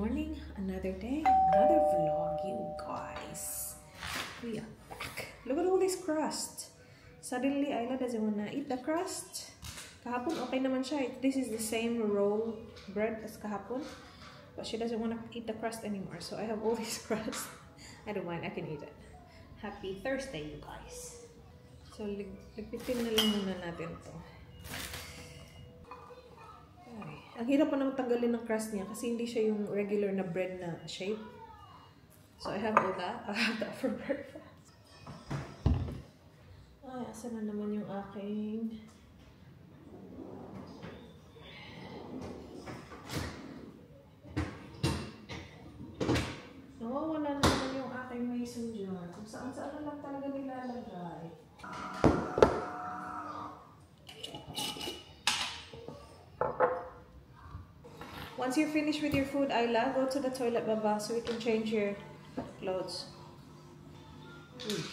morning, another day, another vlog, you guys. We are back. Look at all this crust. Suddenly, Ayla doesn't wanna eat the crust. Kahapon, okay naman siya. This is the same roll bread as kahapon. But she doesn't wanna eat the crust anymore. So I have all this crust. I don't mind, I can eat it. Happy Thursday, you guys. So, ligpitin na lang muna natin to. Ay, ang hirap pa naman tanggalin ng crust niya kasi hindi siya yung regular na bread na shape. So I have all that. I have that for breakfast. Ay, asa na naman yung aking... Nawawala na naman yung aking mason jar. Kung saan-saan na lang talaga nilalagay. Once you're finished with your food, Ayla, go to the toilet, Baba, so we can change your clothes. Uy.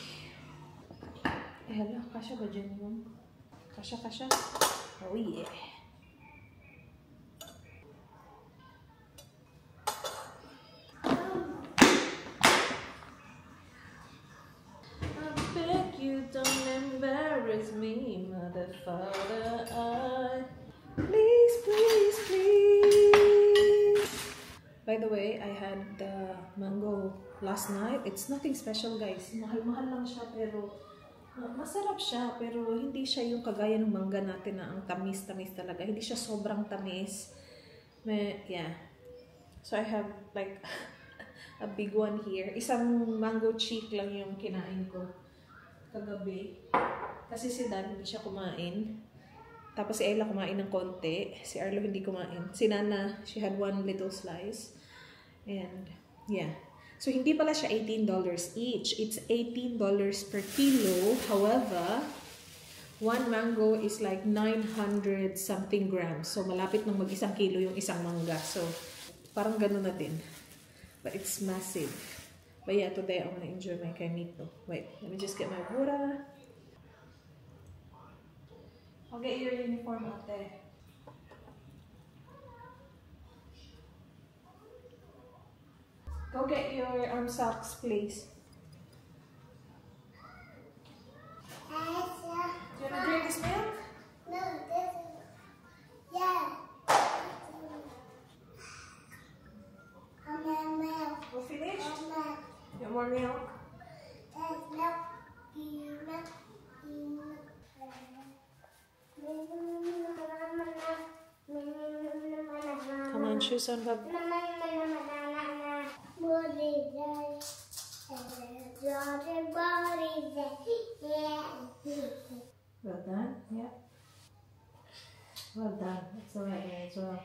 Eh, hala, kasha ba dyan yun? Kasha, kasha. Oh, yeah. I beg you, don't embarrass me, mother, father, please, please, please. By the way, I had the mango last night. It's nothing special, guys. Mahal-mahal lang siya, pero masarap siya, pero hindi siya yung kagaya ng mangga natin na ang tamis-tamis talaga. Hindi siya sobrang tamis. Yeah. So I have like a big one here. Isang mango cheek lang yung kinain ko kagabi. Kasi si Dan hindi siya kumain. Tapos si Ayla kumain ng konti. Si Arlo hindi kumain. Si Nana, she had one little slice. And, yeah. So, hindi pala siya $18 each. It's $18 per kilo. However, one mango is like 900 something grams. So, malapit ng mag-isang kilo yung isang mangga. So, parang ganun na din. But it's massive. But yeah, today I want to enjoy my kaimito. Wait, let me just get my water. I'll get your uniform out there. Go get your socks, please. Do you want to drink this milk? No, this is... Yeah. I want milk. We're finished? I want milk. You want more milk? There's milk. Milk. Come on, shoes on, Bob. Well done, yeah. Well done. That's the right way as well.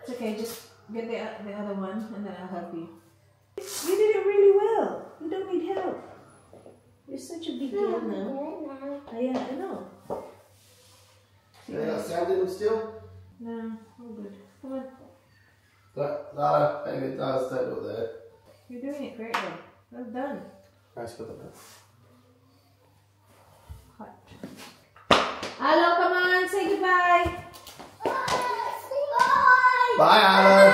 It's okay, just get the other one and then I'll help you. You did it really well. You don't need help. You're such a big girl now. Oh, yeah, I know. They got sand in them still? No, all good. Come on. No, maybe it does stay up there. You're doing it great though. Well done. Nice for them. Hot. Hello, come on, say goodbye. Bye, Anna.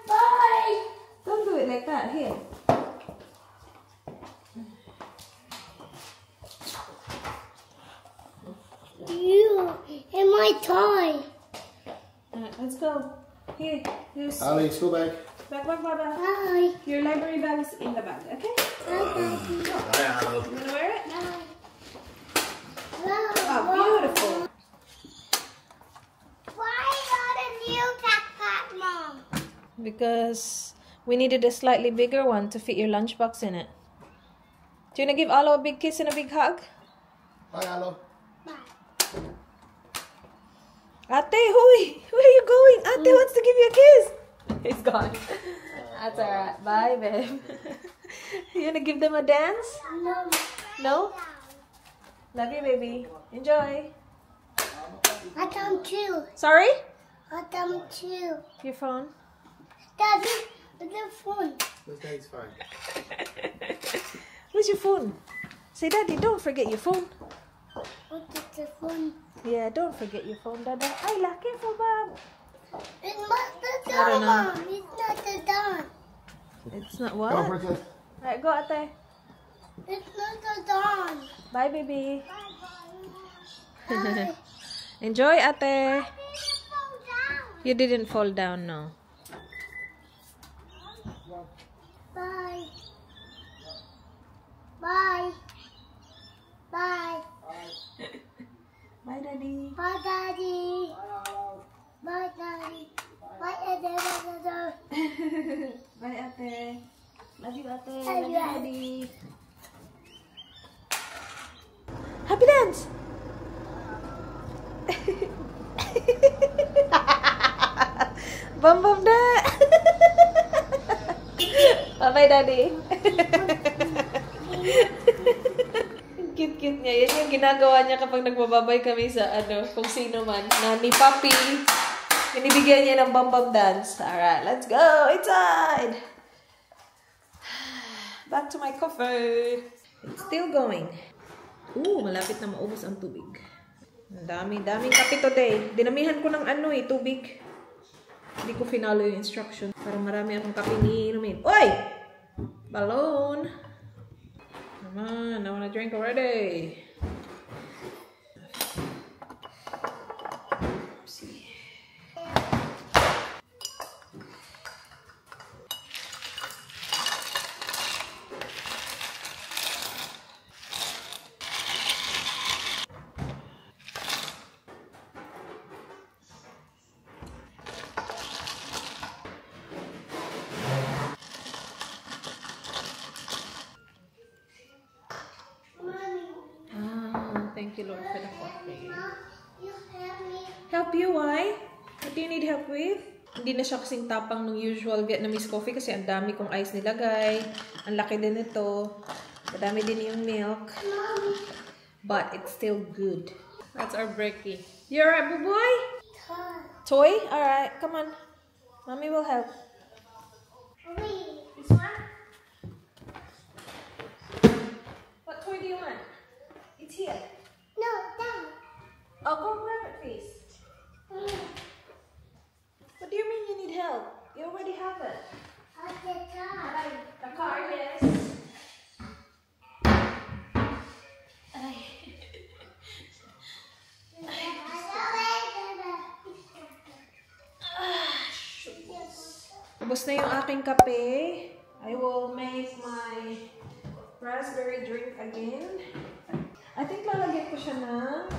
Bye. Don't do it like that. Here. You and my toy. Alright, let's go. Here, here's Ali, school bag. back, Baba. Bye. Your library bag is in the bag, okay? Bye, Anna. You wanna wear it? Bye. Oh, beautiful. Why got a new backpack, Mom? Because we needed a slightly bigger one to fit your lunchbox in it. Do you wanna give Alo a big kiss and a big hug? Bye, Anna. Bye. Ate, where are you going? Ate wants to give you a kiss. He's gone. That's alright. Bye, babe. You wanna give them a dance? No. No? Love you, baby. Enjoy. I come too. Sorry? I come too. Your phone. Daddy, the phone. This day's fine. Where's your phone? Say, Daddy, don't forget your phone. What is the phone? Yeah, don't forget your phone, Dada. Ayla, careful, Bob. I don't know. Mom. It's not the dawn. It's not Go, what? princess. Alright, go, ate. It's not the dawn. Bye, baby. Bye. Enjoy, ate. Please fall down. You didn't fall down, no. Bye. Bye. Bye. Bye, daddy. Bye, Daddy. Bye, Daddy. Bye, Daddy. Bye, ate. Love you, ate. Love Love you, you, daddy. Happy dance! Bum bum da! Bye-bye, daddy. Cute-cute niya. Yan yung ginagawa niya kapag nagbababay kami sa kung sino man. Na ni Papi. Binibigyan niya ng bum bum dance. Alright, let's go inside! Back to my coffee. It's still going. Ooh, malapit na maubos ang tubig. Ang daming kape today. Dinamihan ko ng tubig. Hindi ko finalo yung instruction. Para marami akong kape inumin. Oy! Balloon! Come on, I wanna drink already. Oopsie. Thank you, Lord, for the coffee. You help me. Help you? Why? What do you need help with? Hindi na siya kasing tapang ng usual Vietnamese coffee kasi ang dami kong ice nilagay. Ang laki din ito. Madami din yung milk. But it's still good. That's our brekkie. You alright, boo boy? Toy? Alright, come on. Mommy will help. Wait. This one? What toy do you want? It's here. No, down. Oh, go grab it, please. What do you mean you need help? You already have it. At the top. The car, yes. Ay. Tapos na yung aking kape. I will make my raspberry drink again. I think lalagyan ko siya ng...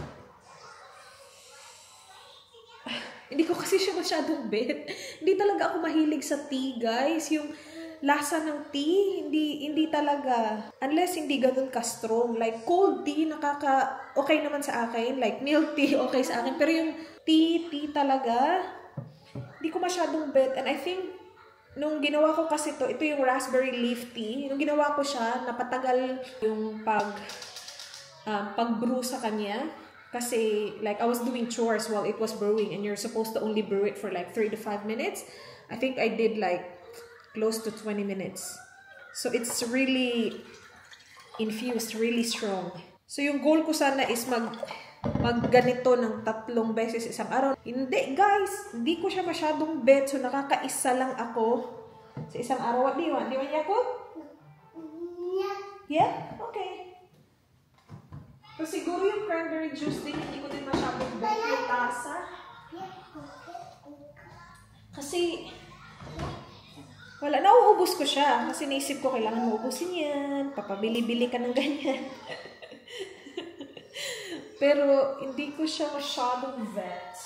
Hindi ko kasi siya masyadong bet. Hindi talaga ako mahilig sa tea, guys. Yung lasa ng tea, hindi talaga. Unless hindi ganun ka-strong. Like, cold tea, okay naman sa akin. Like, milk tea, okay sa akin. Pero yung tea talaga, hindi ko masyadong bet. And I think, nung ginawa ko kasi ito yung raspberry leaf tea. Nung ginawa ko siya, napatagal yung pag-brew sa kanya. Kasi, like, I was doing chores while it was brewing and you're supposed to only brew it for like 3 to 5 minutes. I think I did like close to 20 minutes. So, it's really infused, really strong. So, yung goal ko sana is magganito ng 3 beses isang araw. Hindi, guys. Hindi ko siya masyadong bet. So, nakakaisa lang ako sa isang araw. What do you want? Do you want Yakult? Yeah. Yeah? Okay. So, siguro yung cranberry juice din, hindi ko din masyadong bet yung tasa. Kasi, wala, nauubos ko siya. Kasi naisip ko, kailangan maubusin yan. Papabili-bili ka ng ganyan. Pero, hindi ko siya masyadong vet.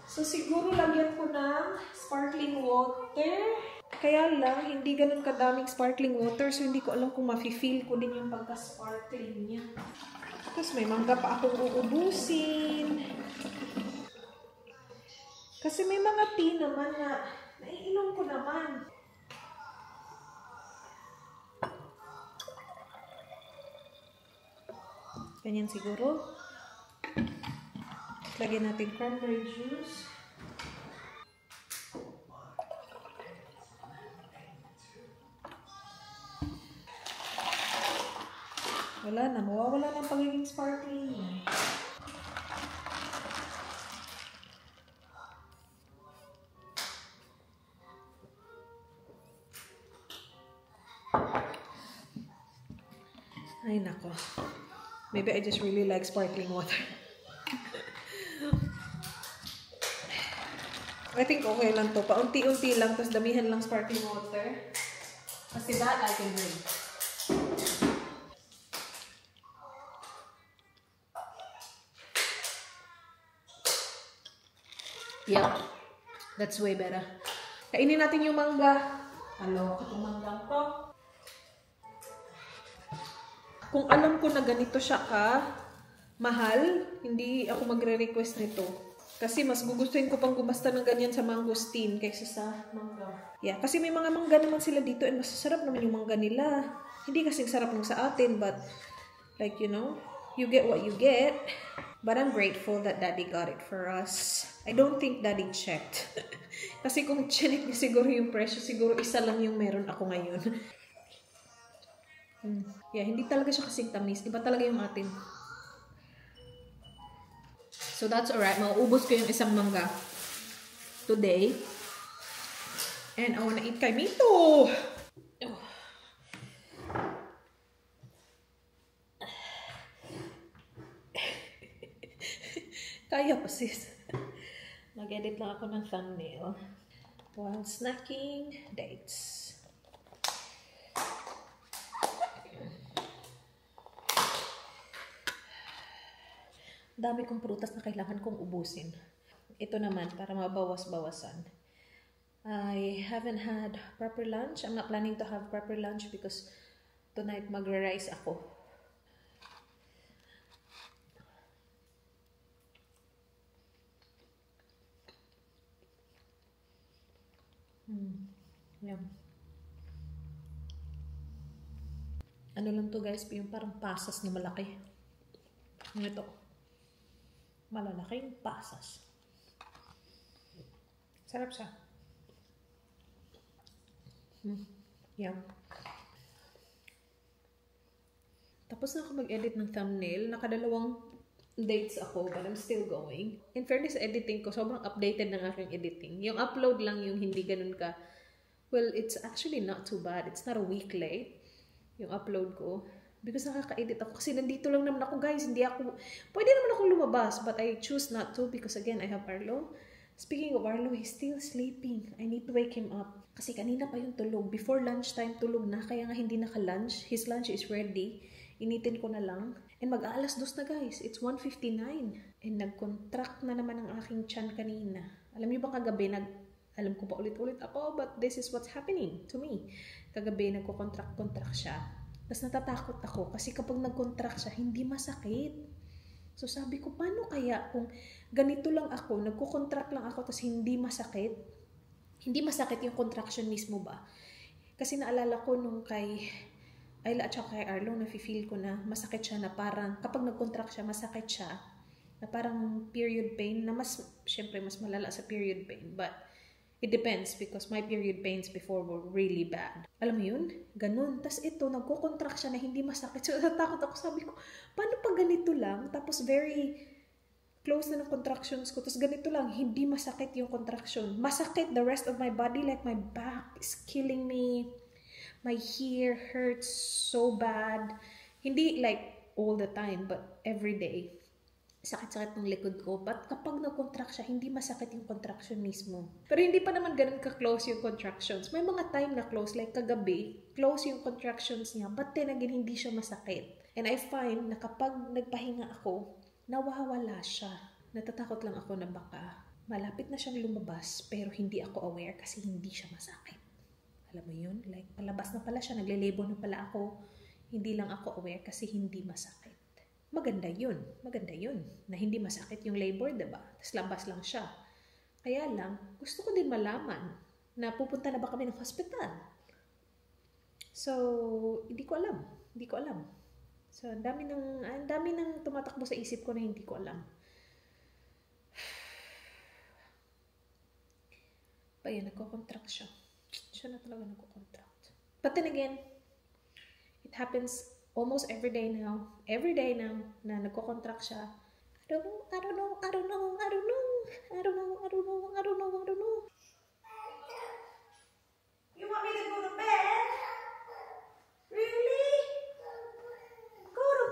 So, siguro lagyan ko ng sparkling water. Kaya lang, hindi ganun kadaming sparkling water. So, hindi ko alam kung mafe-feel ko din yung pagka-sparkling niya. Tapos, may mangga pa akong uubusin. Kasi may mga tea naman na naiinom ko naman. Ganyan siguro. Lagyan natin cranberry juice. Wala na, mawawala ng pagiging sparkling. Maybe I just really like sparkling water. I think okay lang to. Paunti-unti lang, tapos damihan lang sparkling water. Kasi that I can drink. Yeah, that's way better. Kainin natin yung mangga. Ano, itong mangga to. Kung alam ko na ganito siya mahal, hindi ako magre-request nito. Kasi mas gugustuhin ko pang gumasta ng ganyan sa mangosteen kaysa sa mangga. Yeah, kasi may mga mangga naman sila dito and masasarap naman yung mangga nila. Hindi kasi sarap nung sa atin, but like, you know, you get what you get. But I'm grateful that Daddy got it for us. I don't think Daddy checked. Kasi kung check niya siguro yung presyo, siguro isa lang yung meron ako ngayon. Yeah, hindi talaga siya kasing tamis. Iba talaga yung atin. So that's alright. Mauubos ko yung isang mangga today. And I wanna eat kaimito. Oh. Kaya pa sis. Mag-edit lang ako ng thumbnail while snacking dates. Dami kong prutas na kailangan kong ubusin. Ito naman, para mabawas-bawasan. I haven't had proper lunch. I'm not planning to have proper lunch because tonight magra-rice ako. Yum. Ano lang to guys, yung parang pasas na malaki. Ito. Malalaking pasas. Sarap siya. Yum. Tapos na ako mag-edit ng thumbnail. Nakadalawang dates ako, but I'm still going. In fairness, editing ko, sobrang updated ng aking editing. Yung upload lang yung hindi ganun ka. Well, it's actually not too bad. It's not a week late, yung upload ko. Because nakaka-edit ako. Kasi nandito lang naman ako, guys. Hindi ako, pwede naman akong lumabas, but I choose not to because again, I have Arlo. Speaking of Arlo, he's still sleeping. I need to wake him up. Kasi kanina pa yung tulog. Before lunchtime, tulog na. Kaya nga hindi naka-lunch. His lunch is ready. Initin ko na lang. And mag-aalas 2 na guys. It's 1:59. And nag-contract na naman ang aking tiyan kanina. Alam niyo ba kagabi, alam ko pa ulit-ulit ako, but this is what's happening to me. Kagabi, nagko-contract siya. Tapos natatakot ako kasi kapag nag-contract siya, hindi masakit. So sabi ko, paano kaya kung ganito lang ako, nagko-contract lang ako tapos hindi masakit? Hindi masakit yung contraction mismo ba? Kasi naalala ko nung kay Ayla at saka kay Arlo, nafe-feel ko na masakit siya na parang, kapag nag-contract siya, masakit siya. Na parang period pain, na syempre mas malala sa period pain. But it depends because my period pains before were really bad. Alam mo yun? Ganun. Tapos ito, nagko-contract siya na hindi masakit. So natakot ako, sabi ko, paano pa ganito lang? Tapos very close na ng contractions ko. Tapos ganito lang, hindi masakit yung contraction. Masakit the rest of my body, like my back is killing me. My hair hurts so bad. Hindi like all the time, but every day. Sakit-sakit ng likod ko. But kapag nag-contract siya, hindi masakit yung contraction mismo. Pero hindi pa naman ganun ka-close yung contractions. May mga time na close, like kagabi, close yung contractions niya, but then again, hindi siya masakit. And I find na kapag nagpahinga ako, nawawala siya. Natatakot lang ako na baka malapit na siyang lumabas, pero hindi ako aware kasi hindi siya masakit. Alam mo yun? Like, palabas na pala siya, nagle-labor na pala ako. Hindi lang ako aware kasi hindi masakit. Maganda yun. Maganda yun. Na hindi masakit yung labor, diba? Tapos labas lang siya. Kaya lang, gusto ko din malaman na pupunta na ba kami ng hospital. So, hindi ko alam. Hindi ko alam. So, ang dami nang tumatakbo sa isip ko na hindi ko alam. Pa yan, nagko-contract siya. Siya na talaga nagko-contract. But then again, it happens almost every day now. Every day now na nagko-contract siya. I don't know. You want me to go to bed? Really? Go to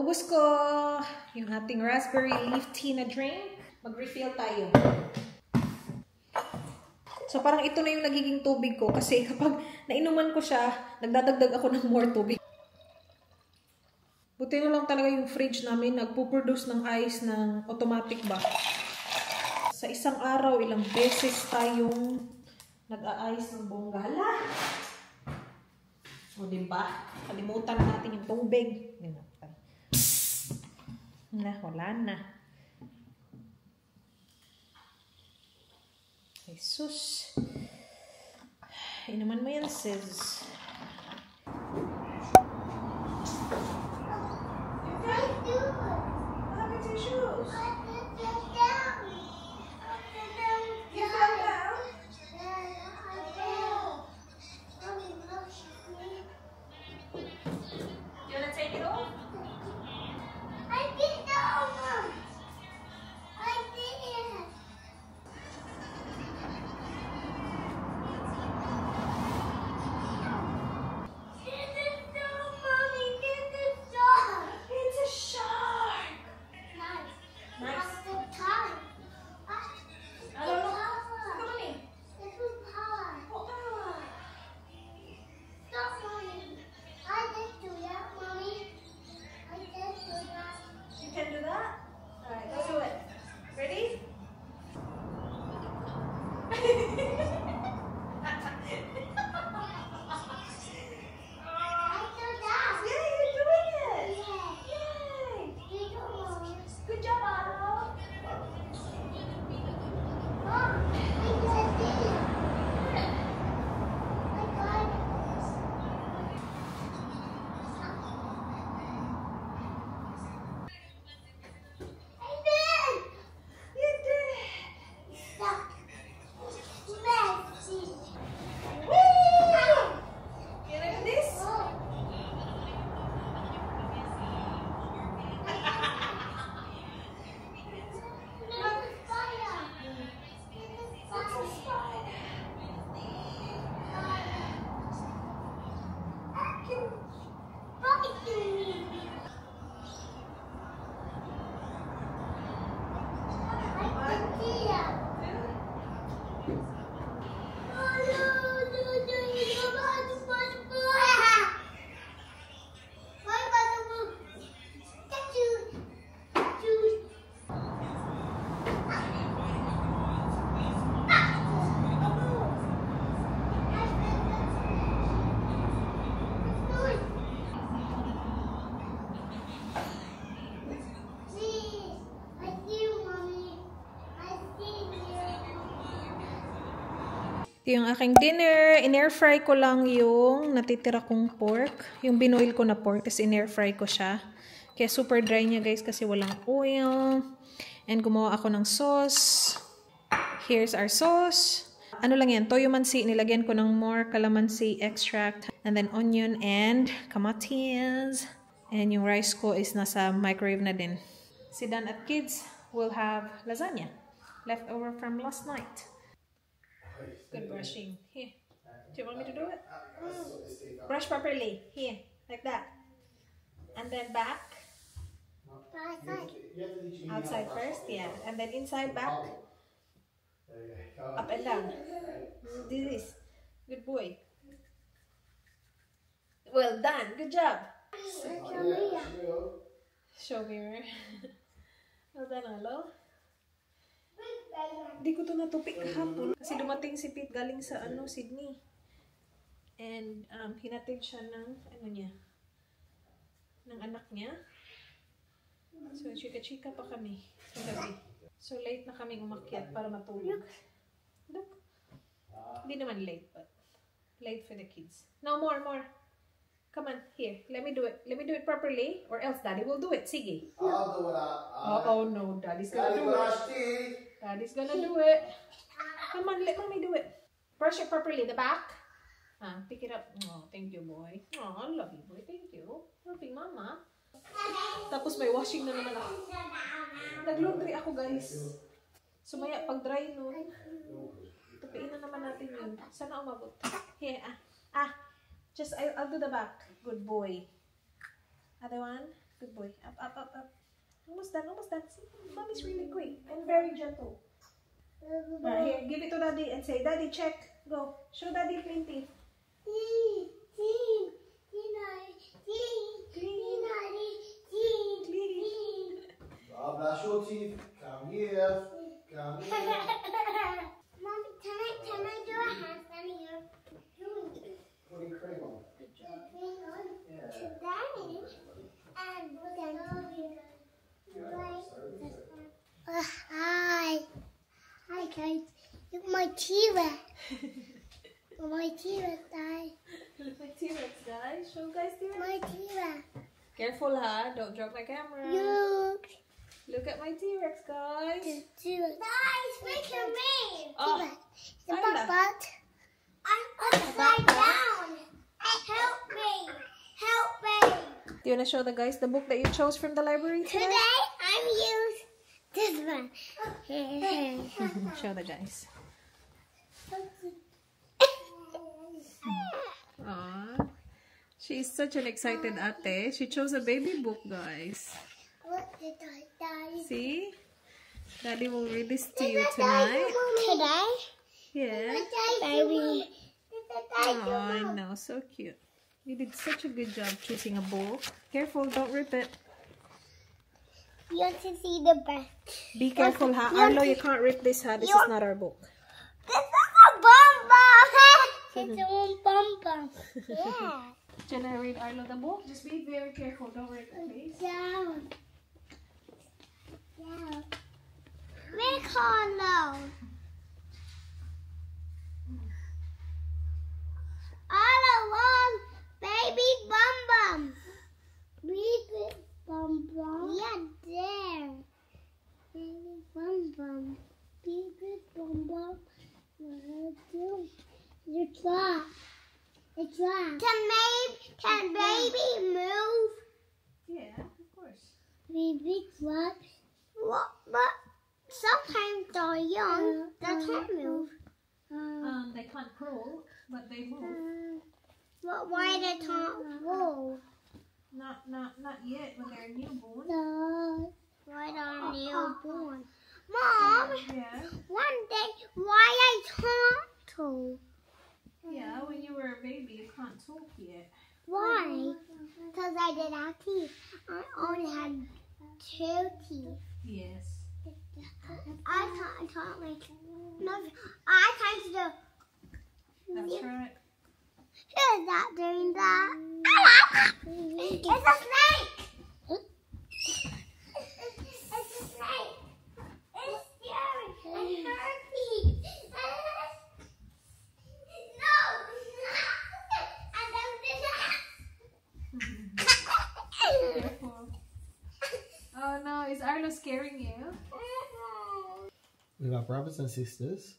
Naubos ko yung ating raspberry leaf tea na drink. Mag-refill tayo. So parang ito na yung nagiging tubig ko kasi kapag nainuman ko siya, nagdadagdag ako ng more tubig. Buti na lang talaga yung fridge namin, nagpo-produce ng ice ng automatic ba. Sa isang araw, ilang beses tayong nag-a-ice ng bongga. Hala! O diba? Kalimutan na natin yung tubig. Wala na. Jesus. Inuman mo yan, sis. Ito yung aking dinner. In-air fry ko lang yung natitira kong pork. Yung binoil ko na pork. Kasi in-air fry ko siya. Kaya super dry niya guys kasi walang oil. And gumawa ako ng sauce. Here's our sauce. Ano lang yan? Toyo mansi. Nilagyan ko ng more calamansi extract. And then onion and kamatis. And yung rice ko is nasa microwave na din. Si Dan at kids will have lasagna. Leftover from last night. Good brushing. Here. Do you want me to do it? Brush properly. Here. Like that. And then back. Outside first. Yeah. And then inside, back. Up and down. Do this. Good boy. Well done. Good job. Show mirror. Well done, hello. Di ko to natupik kahapon kasi dumating si Pete galing sa Sydney. And hinatid siya ng ng anak niya. So chika-chika pa kami sa gabi. So late na kami umakyat para matulog. Look. Hindi naman late but late for the kids. No, more. Come on, here. Let me do it. Let me do it properly or else Daddy will do it. Sige. I'll do it. Oh no, Daddy's gonna do it. Daddy's gonna do it. Come on, let Mommy do it. Brush it properly. The back. Pick it up. Oh, thank you, boy. Oh, I love you, boy. Thank you. Loving Mama. Tapos may washing na naman ako. Nag-laundry ako, guys. Sumaya, pag dry nun, tupiin na naman natin yun. Sana umabot. Here, just, I'll do the back. Good boy. Other one. Good boy. Up, up, up, up. Almost done, almost done. See, mommy's really quick and very gentle. Right, here, give it to daddy and say, Daddy, check. Go. Show daddy green teeth. Brush your teeth. Come here. Come here. Mommy, can I do a handstand here? Putting cream on. Good job. Yeah. Daddy. And hi. Hi guys. Look my T-Rex. My T-Rex guys. Look my T-Rex, guys. Show guys T-Rex. My T-Rex. Careful, ha. Don't drop my camera. Look. Look at my T-Rex, guys. T-Rex. Guys, look at me. Oh, T-Rex. The Isla. butt. I'm upside down. Help me. Help me. Do you want to show the guys the book that you chose from the library today? Today I'm used this one. Show the guys. Aww. She's such an excited ate. She chose a baby book, guys. What did I die? See? Daddy will read this to you tonight. Today? Yeah. Baby. Oh, I know. So cute. You did such a good job choosing a book. Careful, don't rip it. You want to see the back? Be careful, ha. Arlo, you can't rip this, ha. This is not our book. This is a bum bum. It's a bum bum. Yeah. Can I read Arlo the book? Just be very careful. Don't rip it, please. Down. Down. Make hollow. All along, baby bum bum. Baby bum bum. Yeah, there. Baby bum bum. Baby bum bum. What do? You try. You try. Can baby move? Yeah, of course. Baby what? What? But sometimes they're young. They can't move. They can't crawl, but they move. But why they can't move? Not yet when they're newborn. Why they're newborn? Mom, Yeah. one day why I can't talk? Yeah, when you were a baby, you can't talk yet. Why? Because I didn't have teeth. I only had 2 teeth. Yes. I can't talk like no. I can't do. That's right. Who's that doing that? It's a snake! It's a snake! It's scary! It hurts me! No! I don't do that! Careful. Oh no, is Arlo scaring you? With our brothers and sisters,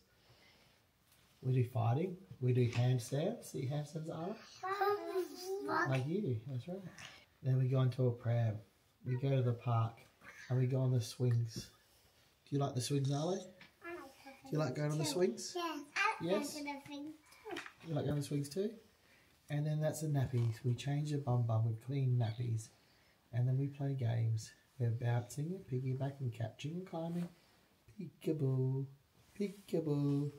we do fighting. We do handstands. See handstands are? Like you do, that's right. Then we go into a pram. We go to the park and we go on the swings. Do you like the swings, Arlo? Do you like going on the swings? Yes. Yes? You like going on the swings too? And then that's the nappies. We change the bum bum with clean nappies. And then we play games. We're bouncing, piggybacking, catching and climbing. Peekaboo, peekaboo.